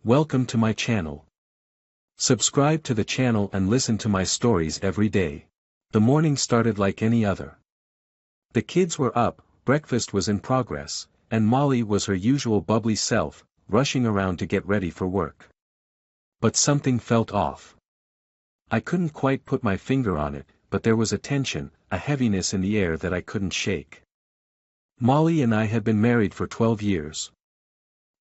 Welcome to my channel. Subscribe to the channel and listen to my stories every day. The morning started like any other. The kids were up, breakfast was in progress, and Molly was her usual bubbly self, rushing around to get ready for work. But something felt off. I couldn't quite put my finger on it, but there was a tension, a heaviness in the air that I couldn't shake. Molly and I had been married for 12 years.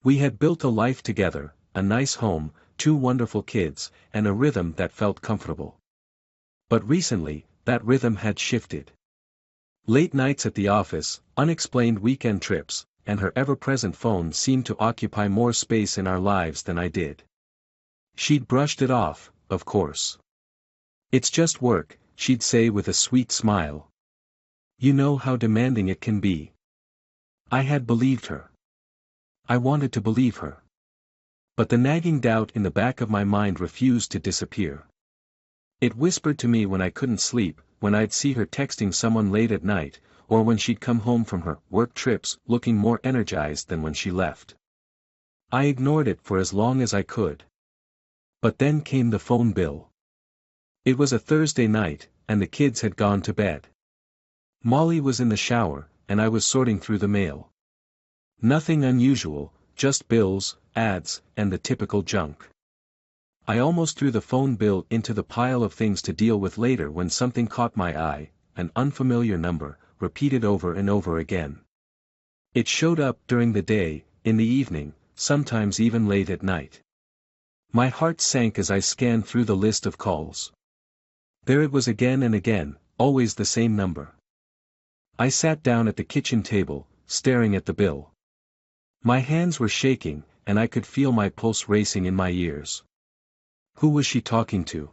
We had built a life together, a nice home, 2 wonderful kids, and a rhythm that felt comfortable. But recently, that rhythm had shifted. Late nights at the office, unexplained weekend trips, and her ever-present phone seemed to occupy more space in our lives than I did. She'd brushed it off, of course. "It's just work," she'd say with a sweet smile. "You know how demanding it can be." I had believed her. I wanted to believe her. But the nagging doubt in the back of my mind refused to disappear. It whispered to me when I couldn't sleep, when I'd see her texting someone late at night, or when she'd come home from her work trips looking more energized than when she left. I ignored it for as long as I could. But then came the phone bill. It was a Thursday night, and the kids had gone to bed. Molly was in the shower, and I was sorting through the mail. Nothing unusual, just bills, ads, and the typical junk. I almost threw the phone bill into the pile of things to deal with later when something caught my eye, an unfamiliar number, repeated over and over again. It showed up during the day, in the evening, sometimes even late at night. My heart sank as I scanned through the list of calls. There it was again and again, always the same number. I sat down at the kitchen table, staring at the bill. My hands were shaking, and I could feel my pulse racing in my ears. Who was she talking to?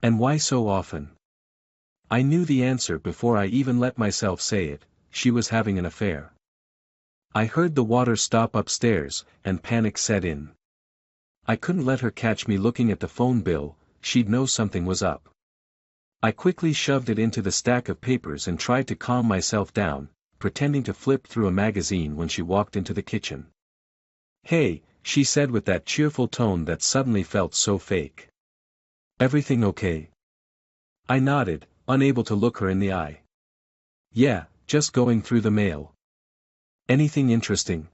And why so often? I knew the answer before I even let myself say it: she was having an affair. I heard the water stop upstairs, and panic set in. I couldn't let her catch me looking at the phone bill, she'd know something was up. I quickly shoved it into the stack of papers and tried to calm myself down, pretending to flip through a magazine when she walked into the kitchen. "Hey," she said with that cheerful tone that suddenly felt so fake. "Everything okay?" I nodded, unable to look her in the eye. "Yeah, just going through the mail." "Anything interesting?"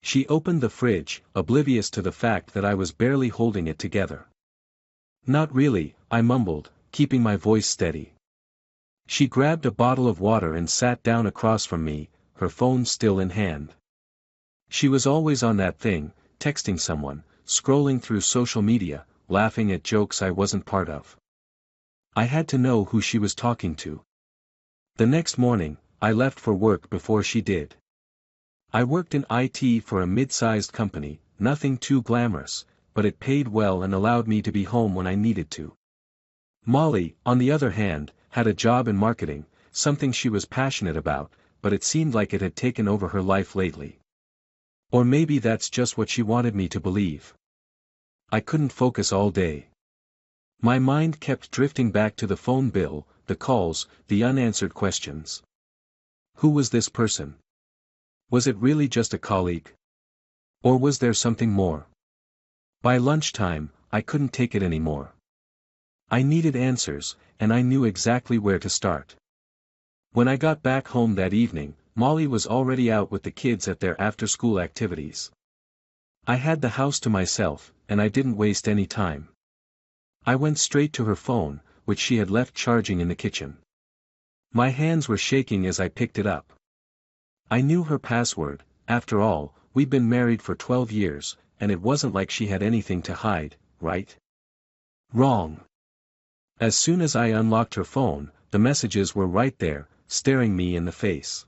She opened the fridge, oblivious to the fact that I was barely holding it together. "Not really," I mumbled, keeping my voice steady. She grabbed a bottle of water and sat down across from me, her phone still in hand. She was always on that thing, texting someone, scrolling through social media, laughing at jokes I wasn't part of. I had to know who she was talking to. The next morning, I left for work before she did. I worked in IT for a mid-sized company, nothing too glamorous, but it paid well and allowed me to be home when I needed to. Molly, on the other hand, had a job in marketing, something she was passionate about, but it seemed like it had taken over her life lately. Or maybe that's just what she wanted me to believe. I couldn't focus all day. My mind kept drifting back to the phone bill, the calls, the unanswered questions. Who was this person? Was it really just a colleague? Or was there something more? By lunchtime, I couldn't take it anymore. I needed answers, and I knew exactly where to start. When I got back home that evening, Molly was already out with the kids at their after-school activities. I had the house to myself, and I didn't waste any time. I went straight to her phone, which she had left charging in the kitchen. My hands were shaking as I picked it up. I knew her password. After all, we'd been married for 12 years, and it wasn't like she had anything to hide, right? Wrong. As soon as I unlocked her phone, the messages were right there, staring me in the face.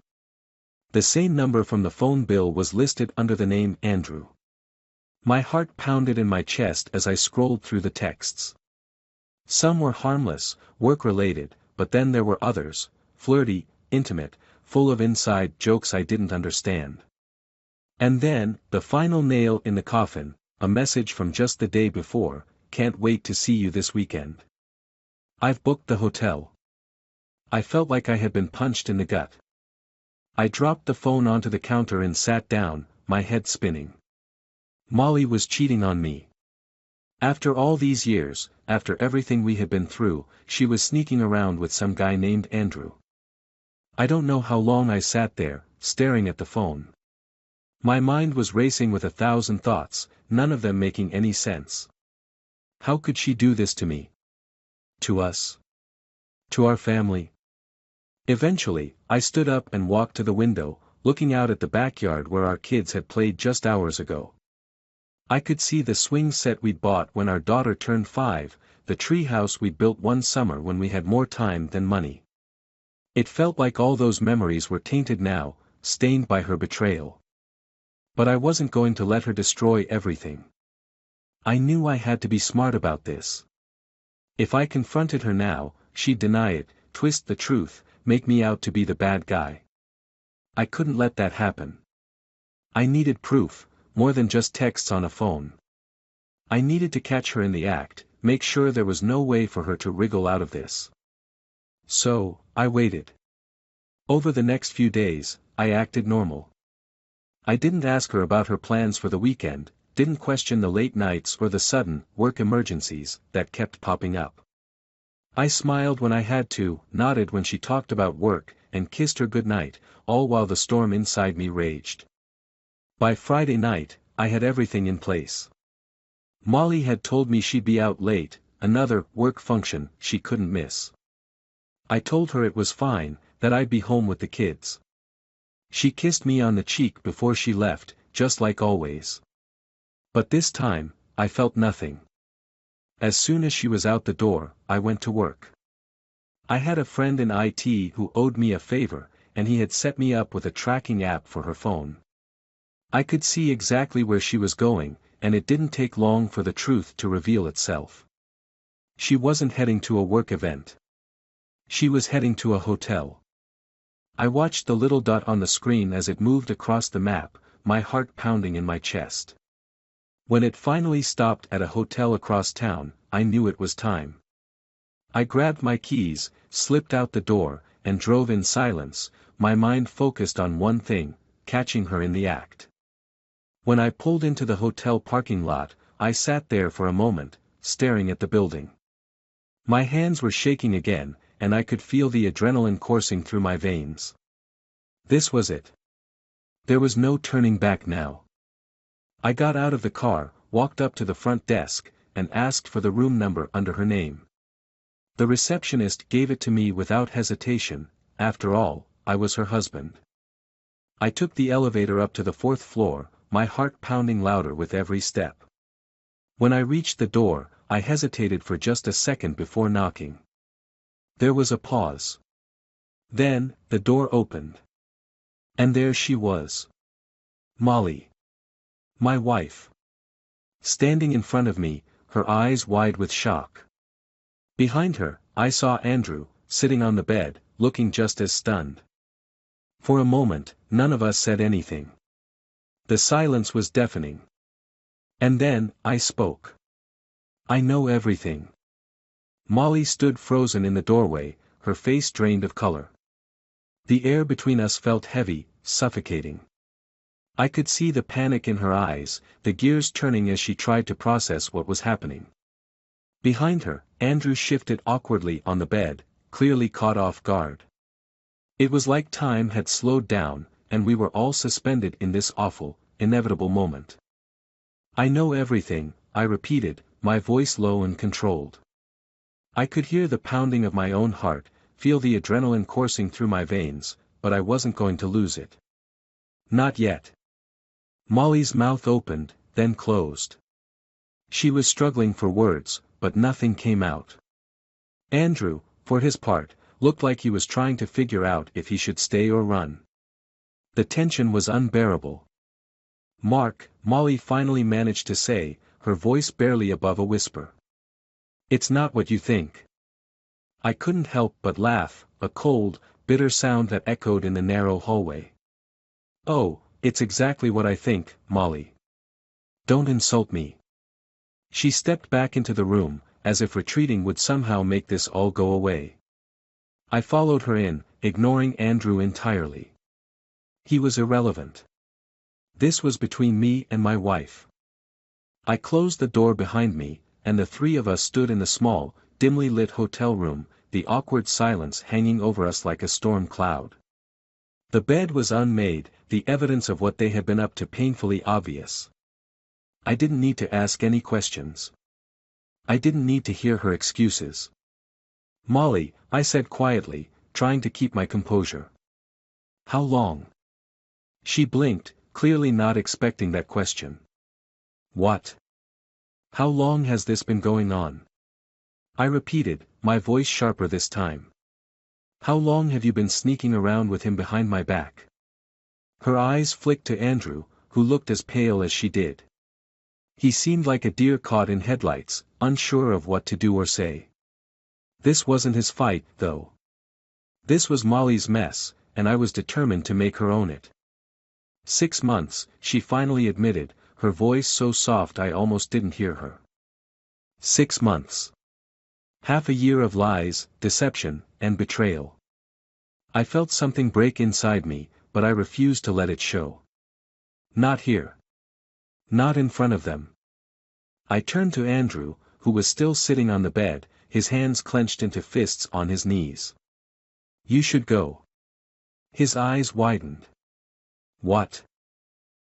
The same number from the phone bill was listed under the name Andrew. My heart pounded in my chest as I scrolled through the texts. Some were harmless, work-related, but then there were others, flirty, intimate, full of inside jokes I didn't understand. And then, the final nail in the coffin, a message from just the day before: "Can't wait to see you this weekend. I've booked the hotel." I felt like I had been punched in the gut. I dropped the phone onto the counter and sat down, my head spinning. Molly was cheating on me. After all these years, after everything we had been through, she was sneaking around with some guy named Andrew. I don't know how long I sat there, staring at the phone. My mind was racing with 1,000 thoughts, none of them making any sense. How could she do this to me? To us? To our family? Eventually, I stood up and walked to the window, looking out at the backyard where our kids had played just hours ago. I could see the swing set we'd bought when our daughter turned 5, the tree house we built one summer when we had more time than money. It felt like all those memories were tainted now, stained by her betrayal. But I wasn't going to let her destroy everything. I knew I had to be smart about this. If I confronted her now, she'd deny it, twist the truth, make me out to be the bad guy. I couldn't let that happen. I needed proof, more than just texts on a phone. I needed to catch her in the act, make sure there was no way for her to wriggle out of this. So, I waited. Over the next few days, I acted normal. I didn't ask her about her plans for the weekend, didn't question the late nights or the sudden, work emergencies, that kept popping up. I smiled when I had to, nodded when she talked about work, and kissed her goodnight, all while the storm inside me raged. By Friday night, I had everything in place. Molly had told me she'd be out late, another work function she couldn't miss. I told her it was fine, that I'd be home with the kids. She kissed me on the cheek before she left, just like always. But this time, I felt nothing. As soon as she was out the door, I went to work. I had a friend in IT who owed me a favor, and he had set me up with a tracking app for her phone. I could see exactly where she was going, and it didn't take long for the truth to reveal itself. She wasn't heading to a work event. She was heading to a hotel. I watched the little dot on the screen as it moved across the map, my heart pounding in my chest. When it finally stopped at a hotel across town, I knew it was time. I grabbed my keys, slipped out the door, and drove in silence, my mind focused on one thing, catching her in the act. When I pulled into the hotel parking lot, I sat there for a moment, staring at the building. My hands were shaking again, and I could feel the adrenaline coursing through my veins. This was it. There was no turning back now. I got out of the car, walked up to the front desk, and asked for the room number under her name. The receptionist gave it to me without hesitation, after all, I was her husband. I took the elevator up to the 4th floor, my heart pounding louder with every step. When I reached the door, I hesitated for just a second before knocking. There was a pause. Then, the door opened. And there she was. Molly. My wife. Standing in front of me, her eyes wide with shock. Behind her, I saw Andrew, sitting on the bed, looking just as stunned. For a moment, none of us said anything. The silence was deafening. And then, I spoke. I know everything. Molly stood frozen in the doorway, her face drained of color. The air between us felt heavy, suffocating. I could see the panic in her eyes, the gears turning as she tried to process what was happening. Behind her, Andrew shifted awkwardly on the bed, clearly caught off guard. It was like time had slowed down, and we were all suspended in this awful, inevitable moment. I know everything, I repeated, my voice low and controlled. I could hear the pounding of my own heart, feel the adrenaline coursing through my veins, but I wasn't going to lose it. Not yet. Molly's mouth opened, then closed. She was struggling for words, but nothing came out. Andrew, for his part, looked like he was trying to figure out if he should stay or run. The tension was unbearable. Mark, Molly finally managed to say, her voice barely above a whisper. It's not what you think. I couldn't help but laugh, a cold, bitter sound that echoed in the narrow hallway. Oh, it's exactly what I think, Molly. Don't insult me. She stepped back into the room, as if retreating would somehow make this all go away. I followed her in, ignoring Andrew entirely. He was irrelevant. This was between me and my wife. I closed the door behind me, and the three of us stood in the small, dimly lit hotel room, the awkward silence hanging over us like a storm cloud. The bed was unmade, the evidence of what they had been up to painfully obvious. I didn't need to ask any questions. I didn't need to hear her excuses. "Molly," I said quietly, trying to keep my composure. "How long?" She blinked, clearly not expecting that question. "What? How long has this been going on?" I repeated, my voice sharper this time. "How long have you been sneaking around with him behind my back?" Her eyes flicked to Andrew, who looked as pale as she did. He seemed like a deer caught in headlights, unsure of what to do or say. This wasn't his fight, though. This was Molly's mess, and I was determined to make her own it. 6 months, she finally admitted, her voice so soft I almost didn't hear her. 6 months. Half a year of lies, deception, and betrayal. I felt something break inside me, but I refused to let it show. Not here. Not in front of them. I turned to Andrew, who was still sitting on the bed, his hands clenched into fists on his knees. "You should go." His eyes widened. "What?"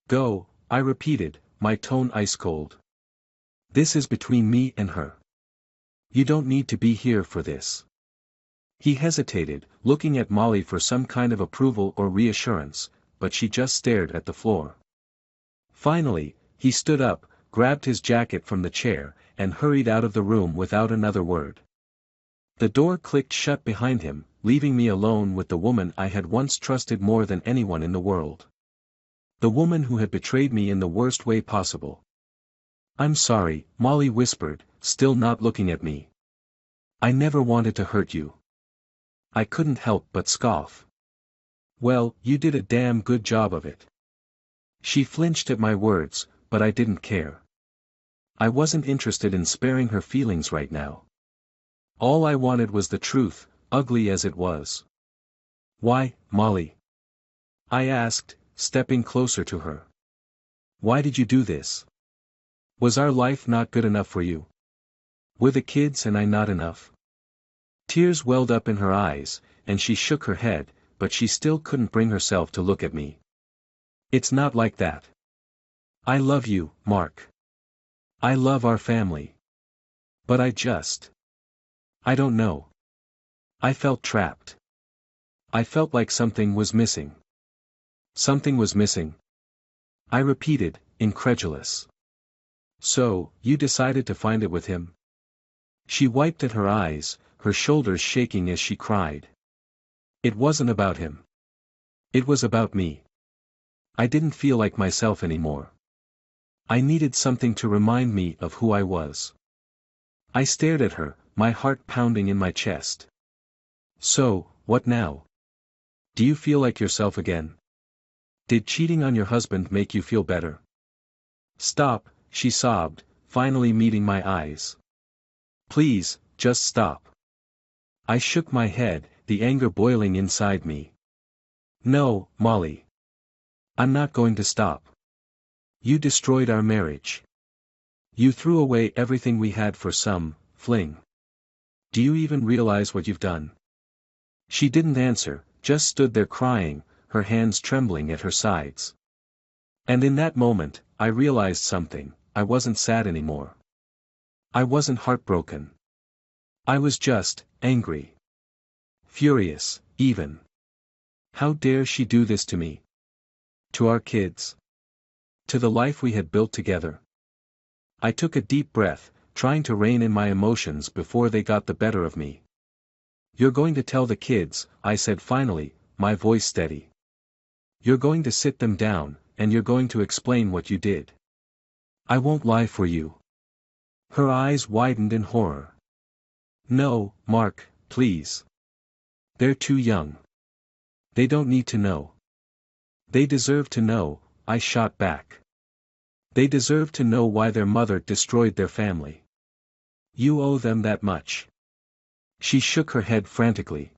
"Go," I repeated, my tone ice-cold. "This is between me and her. You don't need to be here for this." He hesitated, looking at Molly for some kind of approval or reassurance, but she just stared at the floor. Finally, he stood up, grabbed his jacket from the chair, and hurried out of the room without another word. The door clicked shut behind him, leaving me alone with the woman I had once trusted more than anyone in the world. The woman who had betrayed me in the worst way possible. "I'm sorry," Molly whispered, still not looking at me. "I never wanted to hurt you." I couldn't help but scoff. "Well, you did a damn good job of it." She flinched at my words, but I didn't care. I wasn't interested in sparing her feelings right now. All I wanted was the truth, ugly as it was. "Why, Molly?" I asked, stepping closer to her. "Why did you do this? Was our life not good enough for you? Were the kids and I not enough?" Tears welled up in her eyes, and she shook her head, but she still couldn't bring herself to look at me. "It's not like that. I love you, Mark. I love our family. But I don't know. I felt trapped. I felt like something was missing." "Something was missing?" I repeated, incredulous. "So, you decided to find it with him?" She wiped at her eyes, her shoulders shaking as she cried. "It wasn't about him. It was about me. I didn't feel like myself anymore. I needed something to remind me of who I was." I stared at her, my heart pounding in my chest. "So, what now? Do you feel like yourself again? Did cheating on your husband make you feel better?" "Stop," she sobbed, finally meeting my eyes. "Please, just stop." I shook my head, the anger boiling inside me. "No, Molly. I'm not going to stop. You destroyed our marriage. You threw away everything we had for some fling. Do you even realize what you've done?" She didn't answer, just stood there crying, her hands trembling at her sides. And in that moment, I realized something. I wasn't sad anymore. I wasn't heartbroken. I was just angry. Furious, even. How dare she do this to me? To our kids? To the life we had built together? I took a deep breath, trying to rein in my emotions before they got the better of me. "You're going to tell the kids," I said finally, my voice steady. "You're going to sit them down, and you're going to explain what you did. I won't lie for you." Her eyes widened in horror. "No, Mark, please. They're too young. They don't need to know." "They deserve to know," I shot back. "They deserve to know why their mother destroyed their family. You owe them that much." She shook her head frantically.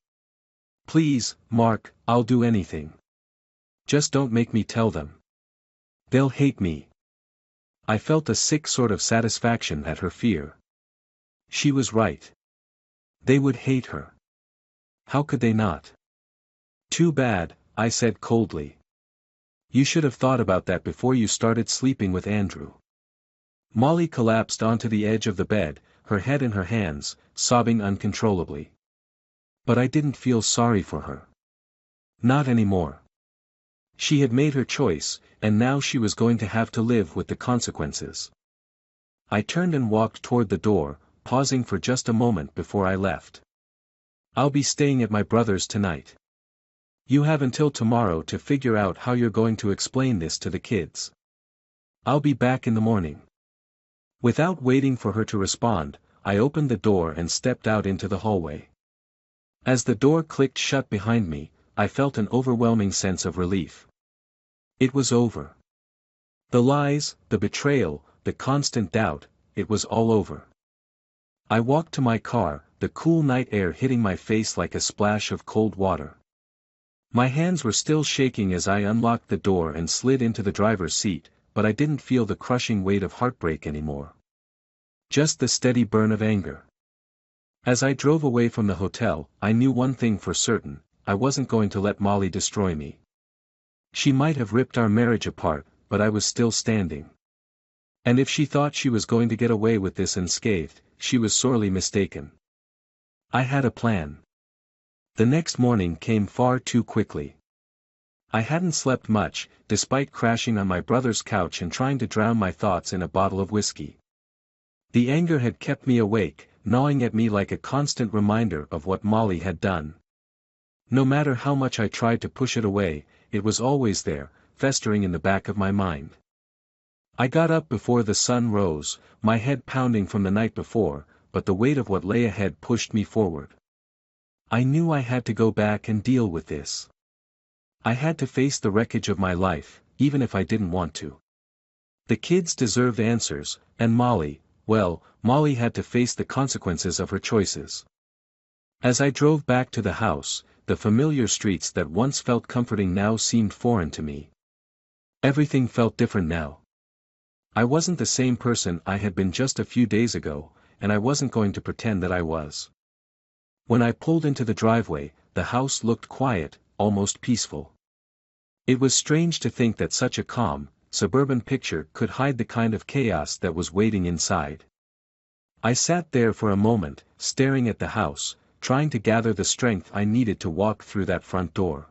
"Please, Mark, I'll do anything. Just don't make me tell them. They'll hate me. I felt a sick sort of satisfaction at her fear. She was right. They would hate her. How could they not? Too bad, I said coldly. You should have thought about that before you started sleeping with Andrew. Molly collapsed onto the edge of the bed, her head in her hands, sobbing uncontrollably. But I didn't feel sorry for her. Not anymore. She had made her choice, and now she was going to have to live with the consequences. I turned and walked toward the door, pausing for just a moment before I left. I'll be staying at my brother's tonight. You have until tomorrow to figure out how you're going to explain this to the kids. I'll be back in the morning. Without waiting for her to respond, I opened the door and stepped out into the hallway. As the door clicked shut behind me, I felt an overwhelming sense of relief. It was over. The lies, the betrayal, the constant doubt, it was all over. I walked to my car, the cool night air hitting my face like a splash of cold water. My hands were still shaking as I unlocked the door and slid into the driver's seat, but I didn't feel the crushing weight of heartbreak anymore. Just the steady burn of anger. As I drove away from the hotel, I knew one thing for certain: I wasn't going to let Molly destroy me. She might have ripped our marriage apart, but I was still standing. And if she thought she was going to get away with this unscathed, she was sorely mistaken. I had a plan. The next morning came far too quickly. I hadn't slept much, despite crashing on my brother's couch and trying to drown my thoughts in a bottle of whiskey. The anger had kept me awake, gnawing at me like a constant reminder of what Molly had done. No matter how much I tried to push it away, it was always there, festering in the back of my mind. I got up before the sun rose, my head pounding from the night before, but the weight of what lay ahead pushed me forward. I knew I had to go back and deal with this. I had to face the wreckage of my life, even if I didn't want to. The kids deserved answers, and Molly, well, Molly had to face the consequences of her choices. As I drove back to the house, the familiar streets that once felt comforting now seemed foreign to me. Everything felt different now. I wasn't the same person I had been just a few days ago, and I wasn't going to pretend that I was. When I pulled into the driveway, the house looked quiet, almost peaceful. It was strange to think that such a calm, suburban picture could hide the kind of chaos that was waiting inside. I sat there for a moment, staring at the house, trying to gather the strength I needed to walk through that front door.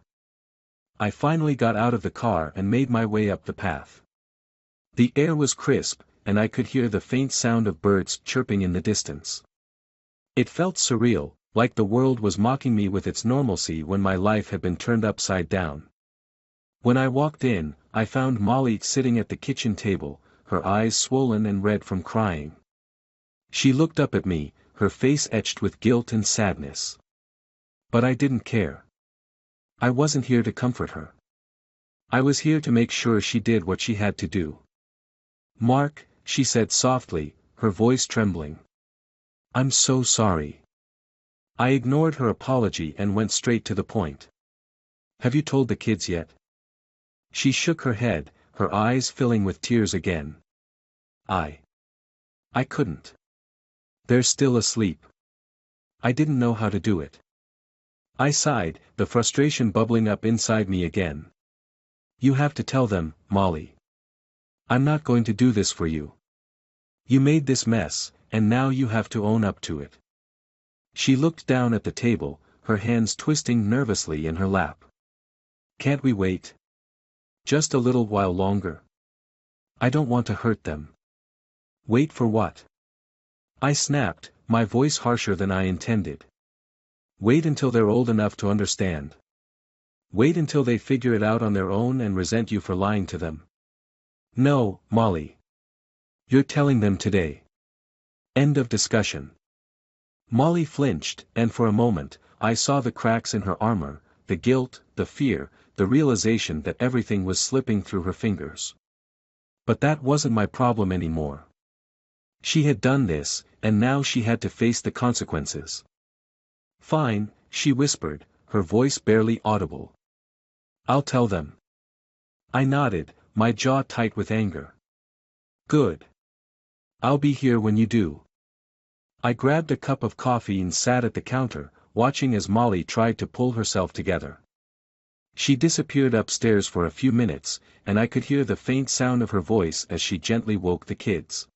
I finally got out of the car and made my way up the path. The air was crisp, and I could hear the faint sound of birds chirping in the distance. It felt surreal, like the world was mocking me with its normalcy when my life had been turned upside down. When I walked in, I found Molly sitting at the kitchen table, her eyes swollen and red from crying. She looked up at me, her face etched with guilt and sadness. But I didn't care. I wasn't here to comfort her. I was here to make sure she did what she had to do. "Mark," she said softly, her voice trembling. "I'm so sorry." I ignored her apology and went straight to the point. "Have you told the kids yet?" She shook her head, her eyes filling with tears again. I couldn't. They're still asleep. I didn't know how to do it. I sighed, the frustration bubbling up inside me again. "You have to tell them, Molly. I'm not going to do this for you. You made this mess, and now you have to own up to it." She looked down at the table, her hands twisting nervously in her lap. "Can't we wait? Just a little while longer? I don't want to hurt them." "Wait for what?" I snapped, my voice harsher than I intended. "Wait until they're old enough to understand. Wait until they figure it out on their own and resent you for lying to them." "No, Molly. You're telling them today. End of discussion." Molly flinched, and for a moment, I saw the cracks in her armor, the guilt, the fear, the realization that everything was slipping through her fingers. But that wasn't my problem anymore. She had done this, and now she had to face the consequences. "Fine," she whispered, her voice barely audible. "I'll tell them." I nodded, my jaw tight with anger. Good. I'll be here when you do. I grabbed a cup of coffee and sat at the counter, watching as Molly tried to pull herself together. She disappeared upstairs for a few minutes, and I could hear the faint sound of her voice as she gently woke the kids.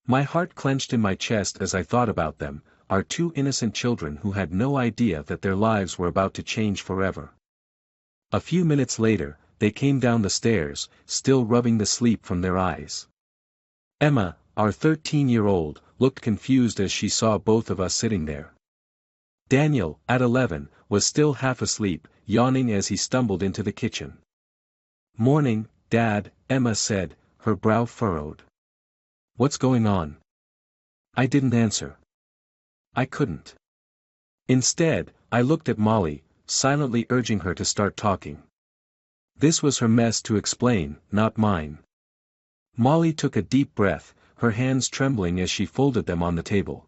My heart clenched in my chest as I thought about them, our two innocent children who had no idea that their lives were about to change forever. A few minutes later, they came down the stairs, still rubbing the sleep from their eyes. Emma, our 13-year-old, looked confused as she saw both of us sitting there. Daniel, at 11, was still half asleep, yawning as he stumbled into the kitchen. "Morning, Dad," Emma said, her brow furrowed. "What's going on?" I didn't answer. I couldn't. Instead, I looked at Molly, silently urging her to start talking. This was her mess to explain, not mine. Molly took a deep breath, her hands trembling as she folded them on the table.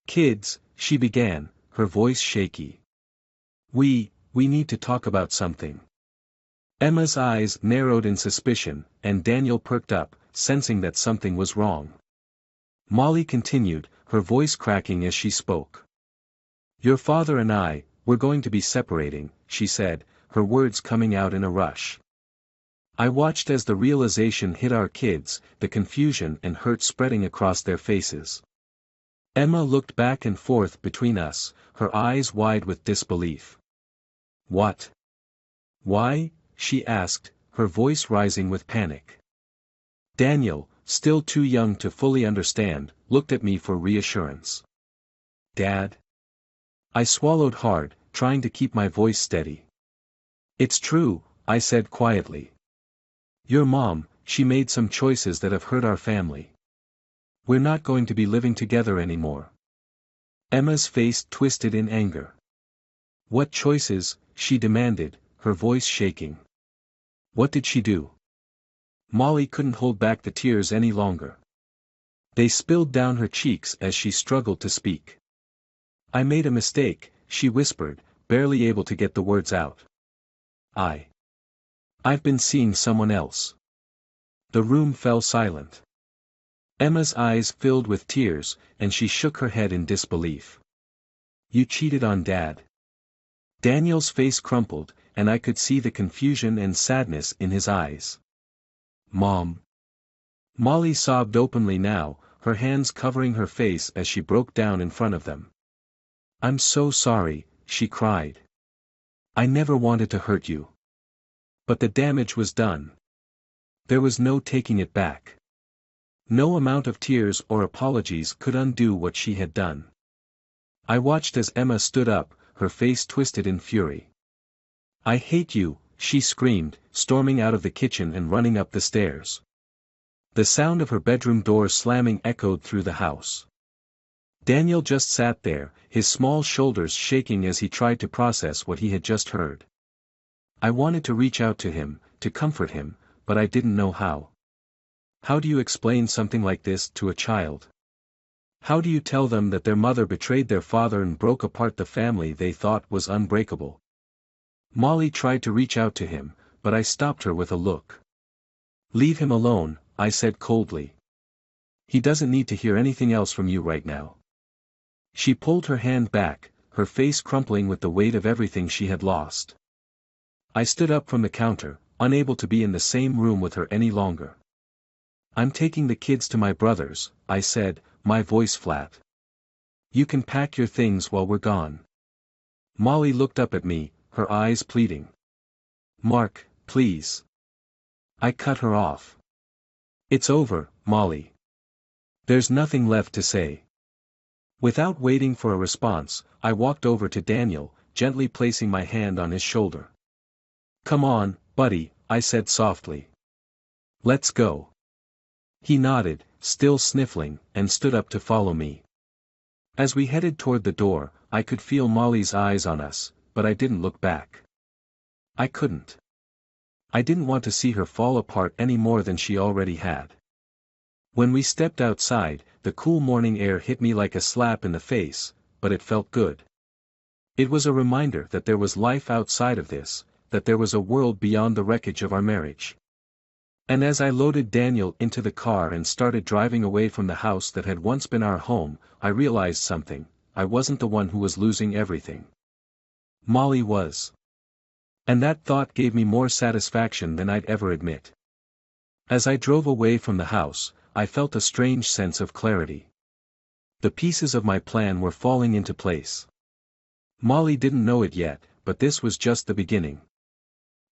"Kids," she began, her voice shaky. We need to talk about something." Emma's eyes narrowed in suspicion, and Daniel perked up, sensing that something was wrong. Molly continued, her voice cracking as she spoke. "Your father and we're going to be separating," she said, her words coming out in a rush. I watched as the realization hit our kids, the confusion and hurt spreading across their faces. Emma looked back and forth between us, her eyes wide with disbelief. "What? Why?" she asked, her voice rising with panic. Daniel, still too young to fully understand, looked at me for reassurance. "Dad?" I swallowed hard, trying to keep my voice steady. "It's true," I said quietly. "Your mom, she made some choices that have hurt our family. We're not going to be living together anymore." Emma's face twisted in anger. "What choices?" she demanded, her voice shaking. "What did she do?" Molly couldn't hold back the tears any longer. They spilled down her cheeks as she struggled to speak. "I made a mistake," she whispered, barely able to get the words out. I've been seeing someone else." The room fell silent. Emma's eyes filled with tears, and she shook her head in disbelief. "You cheated on Dad." Daniel's face crumpled, and I could see the confusion and sadness in his eyes. "Mom." Molly sobbed openly now, her hands covering her face as she broke down in front of them. "I'm so sorry," she cried. "I never wanted to hurt you. But the damage was done. There was no taking it back. No amount of tears or apologies could undo what she had done." I watched as Emma stood up, her face twisted in fury. "I hate you," she screamed, storming out of the kitchen and running up the stairs. The sound of her bedroom door slamming echoed through the house. Daniel just sat there, his small shoulders shaking as he tried to process what he had just heard. I wanted to reach out to him, to comfort him, but I didn't know how. How do you explain something like this to a child? How do you tell them that their mother betrayed their father and broke apart the family they thought was unbreakable? Molly tried to reach out to him, but I stopped her with a look. "Leave him alone," I said coldly. "He doesn't need to hear anything else from you right now." She pulled her hand back, her face crumpling with the weight of everything she had lost. I stood up from the counter, unable to be in the same room with her any longer. "I'm taking the kids to my brother's," I said, my voice flat. "You can pack your things while we're gone." Molly looked up at me, her eyes pleading. "Mark, please." I cut her off. "It's over, Molly. There's nothing left to say." Without waiting for a response, I walked over to Daniel, gently placing my hand on his shoulder. "Come on, buddy," I said softly. "Let's go." He nodded, still sniffling, and stood up to follow me. As we headed toward the door, I could feel Molly's eyes on us, but I didn't look back. I couldn't. I didn't want to see her fall apart any more than she already had. When we stepped outside, the cool morning air hit me like a slap in the face, but it felt good. It was a reminder that there was life outside of this, that there was a world beyond the wreckage of our marriage. And as I loaded Daniel into the car and started driving away from the house that had once been our home, I realized something: I wasn't the one who was losing everything. Molly was. And that thought gave me more satisfaction than I'd ever admit. As I drove away from the house, I felt a strange sense of clarity. The pieces of my plan were falling into place. Molly didn't know it yet, but this was just the beginning.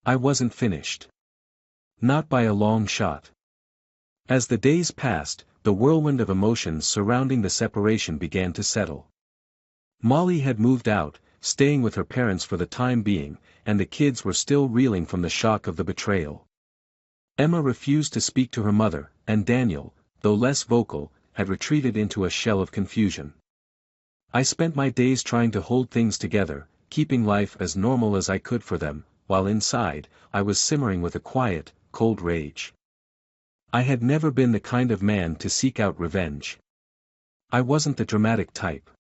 I wasn't finished. Not by a long shot. As the days passed, the whirlwind of emotions surrounding the separation began to settle. Molly had moved out, staying with her parents for the time being, and the kids were still reeling from the shock of the betrayal. Emma refused to speak to her mother, and Daniel, though less vocal, had retreated into a shell of confusion. I spent my days trying to hold things together, keeping life as normal as I could for them, while inside, I was simmering with a quiet, cold rage. I had never been the kind of man to seek out revenge. I wasn't the dramatic type.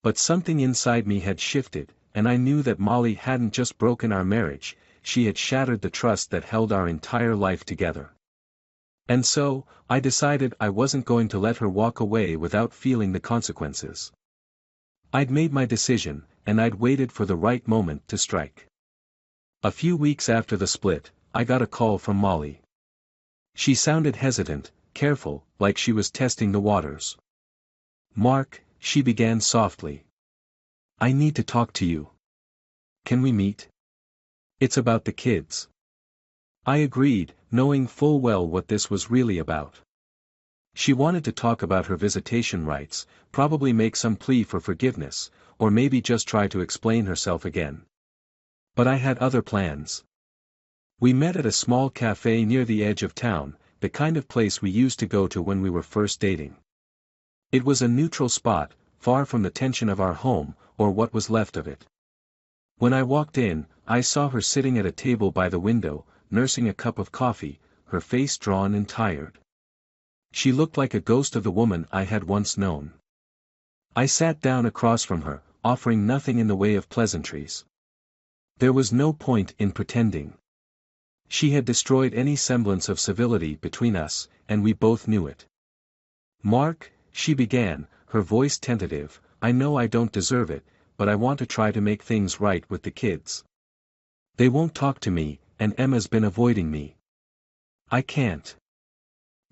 But something inside me had shifted, and I knew that Molly hadn't just broken our marriage, she had shattered the trust that held our entire life together. And so, I decided I wasn't going to let her walk away without feeling the consequences. I'd made my decision, and I'd waited for the right moment to strike. A few weeks after the split, I got a call from Molly. She sounded hesitant, careful, like she was testing the waters. "Mark," she began softly. "I need to talk to you. Can we meet? It's about the kids." I agreed, knowing full well what this was really about. She wanted to talk about her visitation rights, probably make some plea for forgiveness, or maybe just try to explain herself again. But I had other plans. We met at a small cafe near the edge of town, the kind of place we used to go to when we were first dating. It was a neutral spot, far from the tension of our home, or what was left of it. When I walked in, I saw her sitting at a table by the window, nursing a cup of coffee, her face drawn and tired. She looked like a ghost of the woman I had once known. I sat down across from her, offering nothing in the way of pleasantries. There was no point in pretending. She had destroyed any semblance of civility between us, and we both knew it. "Mark," she began, her voice tentative, "I know I don't deserve it, but I want to try to make things right with the kids. They won't talk to me, and Emma's been avoiding me. I can't."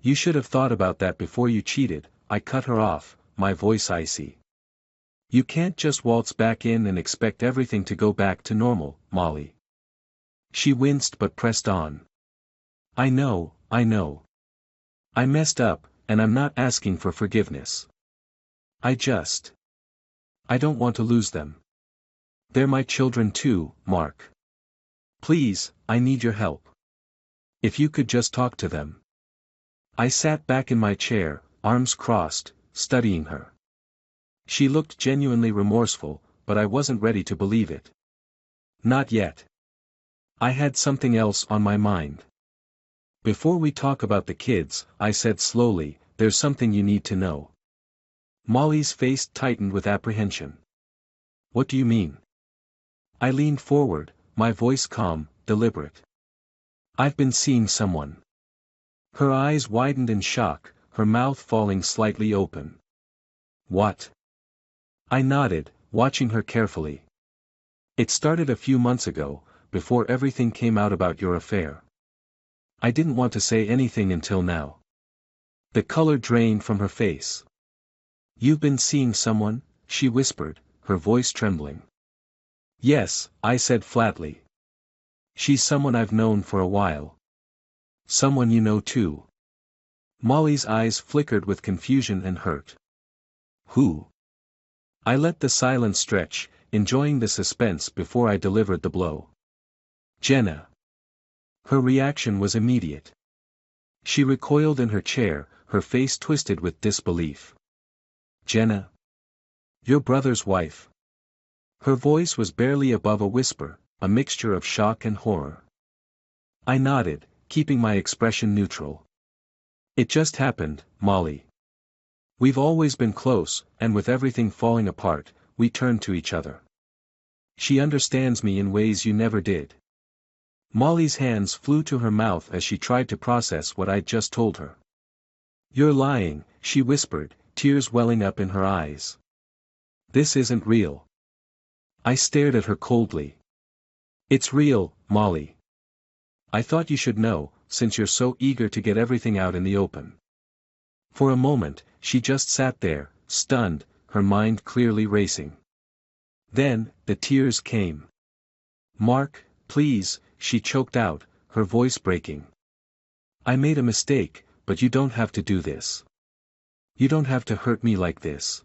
"You should have thought about that before you cheated," I cut her off, my voice icy. "You can't just waltz back in and expect everything to go back to normal, Molly." She winced but pressed on. I know. I messed up, and I'm not asking for forgiveness. I don't want to lose them. They're my children too, Mark. Please, I need your help. If you could just talk to them." I sat back in my chair, arms crossed, studying her. She looked genuinely remorseful, but I wasn't ready to believe it. Not yet. I had something else on my mind. "Before we talk about the kids," I said slowly, "there's something you need to know." Molly's face tightened with apprehension. "What do you mean?" I leaned forward, my voice calm, deliberate. "I've been seeing someone." Her eyes widened in shock, her mouth falling slightly open. "What?" I nodded, watching her carefully. "It started a few months ago, before everything came out about your affair. I didn't want to say anything until now." The color drained from her face. "You've been seeing someone?" she whispered, her voice trembling. "Yes," I said flatly. "She's someone I've known for a while." "Someone you know too?" Molly's eyes flickered with confusion and hurt. "Who?" I let the silence stretch, enjoying the suspense before I delivered the blow. "Jenna." Her reaction was immediate. She recoiled in her chair, her face twisted with disbelief. "Jenna? Your brother's wife?" Her voice was barely above a whisper, a mixture of shock and horror. I nodded, keeping my expression neutral. "It just happened, Molly. We've always been close, and with everything falling apart, we turned to each other. She understands me in ways you never did." Molly's hands flew to her mouth as she tried to process what I'd just told her. "You're lying," she whispered, tears welling up in her eyes. "This isn't real." I stared at her coldly. "It's real, Molly. I thought you should know, since you're so eager to get everything out in the open." For a moment, she just sat there, stunned, her mind clearly racing. Then, the tears came. "Mark, please," she choked out, her voice breaking. "I made a mistake, but you don't have to do this. You don't have to hurt me like this."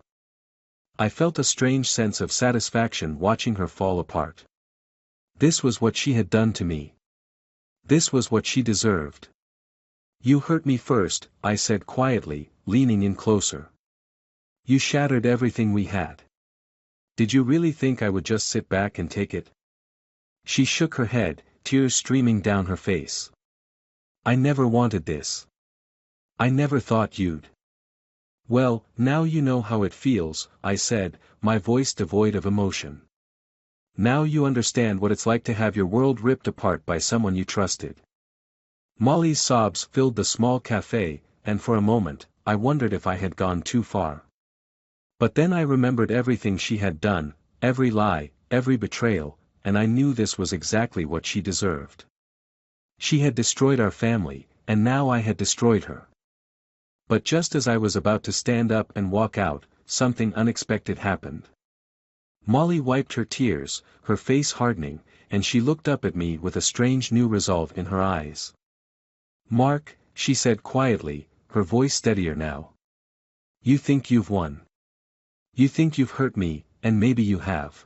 I felt a strange sense of satisfaction watching her fall apart. This was what she had done to me. This was what she deserved. "You hurt me first," I said quietly, leaning in closer. "You shattered everything we had. Did you really think I would just sit back and take it?" She shook her head, tears streaming down her face. "I never wanted this. I never thought you'd." "Well, now you know how it feels," I said, my voice devoid of emotion. "Now you understand what it's like to have your world ripped apart by someone you trusted." Molly's sobs filled the small cafe, and for a moment, I wondered if I had gone too far. But then I remembered everything she had done, every lie, every betrayal, and I knew this was exactly what she deserved. She had destroyed our family, and now I had destroyed her. But just as I was about to stand up and walk out, something unexpected happened. Molly wiped her tears, her face hardening, and she looked up at me with a strange new resolve in her eyes. "Mark," she said quietly, her voice steadier now. "You think you've won. You think you've hurt me, and maybe you have.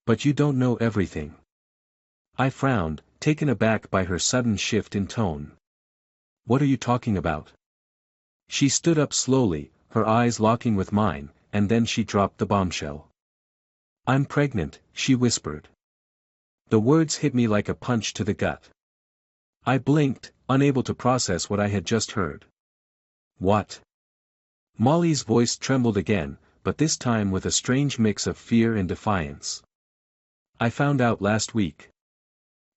But you don't know everything." I frowned, taken aback by her sudden shift in tone. "What are you talking about?" She stood up slowly, her eyes locking with mine, and then she dropped the bombshell. "I'm pregnant," she whispered. The words hit me like a punch to the gut. I blinked, unable to process what I had just heard. "What?" Molly's voice trembled again, but this time with a strange mix of fear and defiance. "I found out last week.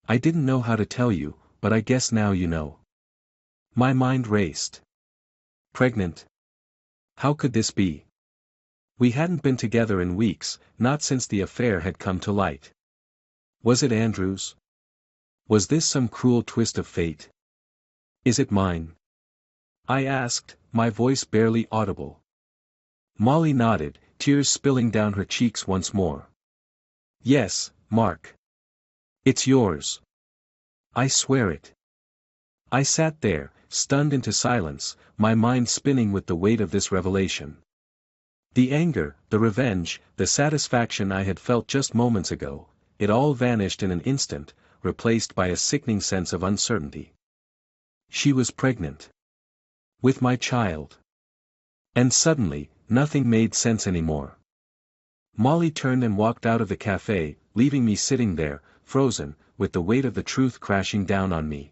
I didn't know how to tell you, but I guess now you know." My mind raced. Pregnant? How could this be? We hadn't been together in weeks, not since the affair had come to light. Was it Andrew's? Was this some cruel twist of fate? "Is it mine?" I asked, my voice barely audible. Molly nodded, tears spilling down her cheeks once more. "Yes, Mark. It's yours. I swear it." I sat there, stunned into silence, my mind spinning with the weight of this revelation. The anger, the revenge, the satisfaction I had felt just moments ago, it all vanished in an instant, replaced by a sickening sense of uncertainty. She was pregnant. With my child. And suddenly, nothing made sense anymore. Molly turned and walked out of the cafe, leaving me sitting there, frozen, with the weight of the truth crashing down on me.